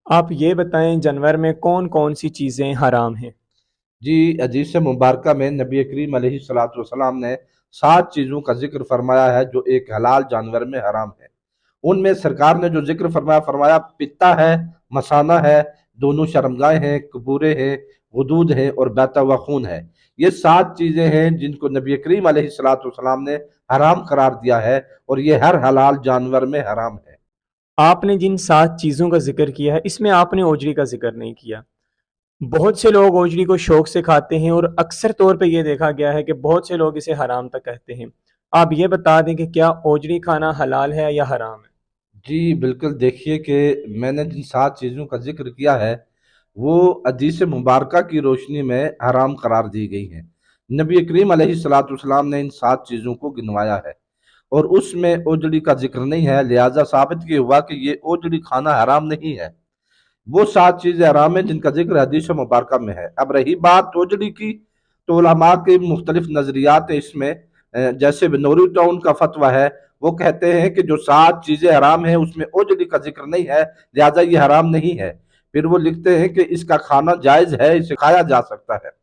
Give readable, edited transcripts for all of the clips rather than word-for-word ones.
آپ یہ بتائیں جانور میں کون کون سی چیزیں حرام ہیں؟ جی، حدیث مبارکہ میں نبی کریم علیہ الصلوۃ والسلام نے 7 چیزوں کا ذکر فرمایا ہے جو ایک حلال جانور میں حرام ہے۔ ان میں سرکار نے جو ذکر فرمایا پتا ہے، مثانہ ہے، دونوں شرمگاہیں ہیں، کبورے ہیں، غدود ہیں اور بیتا ہوا خون ہے۔ یہ 7 چیزیں ہیں جن کو نبی کریم علیہ الصلوۃ والسلام نے حرام قرار دیا ہے، اور یہ ہر حلال جانور میں حرام ہے۔ آپ نے جن 7 چیزوں کا ذکر کیا ہے اس میں آپ نے اوجڑی کا ذکر نہیں کیا۔ بہت سے لوگ اوجڑی کو شوق سے کھاتے ہیں اور اکثر طور پہ یہ دیکھا گیا ہے کہ بہت سے لوگ اسے حرام تک کہتے ہیں۔ آپ یہ بتا دیں کہ کیا اوجڑی کھانا حلال ہے یا حرام ہے؟ جی بالکل، دیکھیے کہ میں نے جن 7 چیزوں کا ذکر کیا ہے وہ حدیث مبارکہ کی روشنی میں حرام قرار دی گئی ہیں۔ نبی کریم علیہ الصلوۃ والسلام نے ان 7 چیزوں کو گنوایا ہے، اور اس میں اوجڑی کا ذکر نہیں ہے، لہذا ثابت یہ ہوا کہ یہ اوجڑی کھانا حرام نہیں ہے۔ وہ 7 چیزیں حرام ہیں جن کا ذکر حدیث مبارکہ میں ہے۔ اب رہی بات اوجڑی کی، تو علماء کے مختلف نظریات ہیں اس میں۔ جیسے بنوری ٹاؤن کا فتویٰ ہے، وہ کہتے ہیں کہ جو 7 چیزیں حرام ہیں اس میں اوجڑی کا ذکر نہیں ہے، لہذا یہ حرام نہیں ہے۔ پھر وہ لکھتے ہیں کہ اس کا کھانا جائز ہے، اسے کھایا جا سکتا ہے۔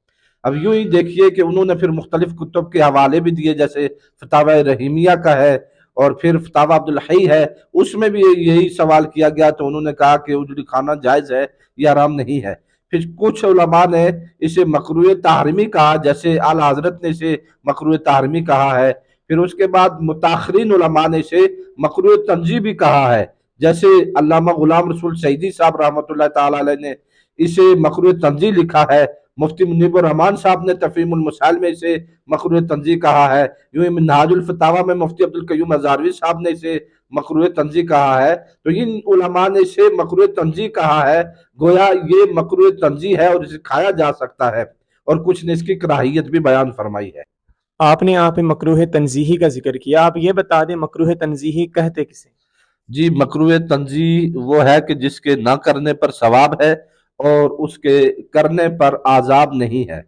اب یوں ہی دیکھیے کہ انہوں نے پھر مختلف کتب کے حوالے بھی دیے، جیسے فتاوی رحیمیہ کا ہے، اور پھر فتاوی عبدالحی ہے، اس میں بھی یہی سوال کیا گیا تو انہوں نے کہا کہ اجڑی کھانا جائز ہے، یہ حرام نہیں ہے۔ پھر کچھ علماء نے اسے مکروہ تحریمی کہا، جیسے اعلی حضرت نے اسے مکروہ تحریمی کہا ہے۔ پھر اس کے بعد متاخرین علماء نے اسے مکروہ تنزیہ بھی کہا ہے، جیسے علامہ غلام رسول سعیدی صاحب رحمۃ اللہ تعالی علیہ نے اسے مکروہ تنزیہ لکھا ہے۔ مفتی منیب الرحمان صاحب نے تفہیم المسائل میں اسے مکروہ تنزیہ کہا ہے۔ یوں ہی منہاج الفتاویٰ میں مفتی عبدالقیوم ہزاروی صاحب نے اسے مکروہ تنزیہ کہا ہے۔ تو ان علماء نے اسے مکروہ تنزیہ کہا ہے، گویا یہ مکروہ تنزیہ ہے اور اسے کھایا جا سکتا ہے، اور کچھ نے اس کی کراہیت بھی بیان فرمائی ہے۔ آپ نے یہاں پہ مکروہ تنزیہی کا ذکر کیا، آپ یہ بتا دیں مکروہ تنزیہی کہتے کسے؟ جی، مکروہ تنزیہ وہ ہے کہ جس کے نہ کرنے پر ثواب ہے اور اس کے کرنے پر عذاب نہیں ہے۔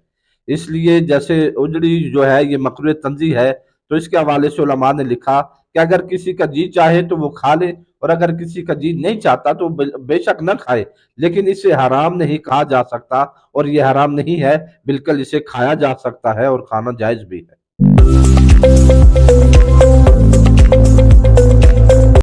اس لیے جیسے اجڑی جو ہے یہ مکروہ تنزیہ ہے، تو اس کے حوالے سے علماء نے لکھا کہ اگر کسی کا جی چاہے تو وہ کھا لے، اور اگر کسی کا جی نہیں چاہتا تو بے شک نہ کھائے، لیکن اسے حرام نہیں کہا جا سکتا، اور یہ حرام نہیں ہے، بالکل اسے کھایا جا سکتا ہے اور کھانا جائز بھی ہے۔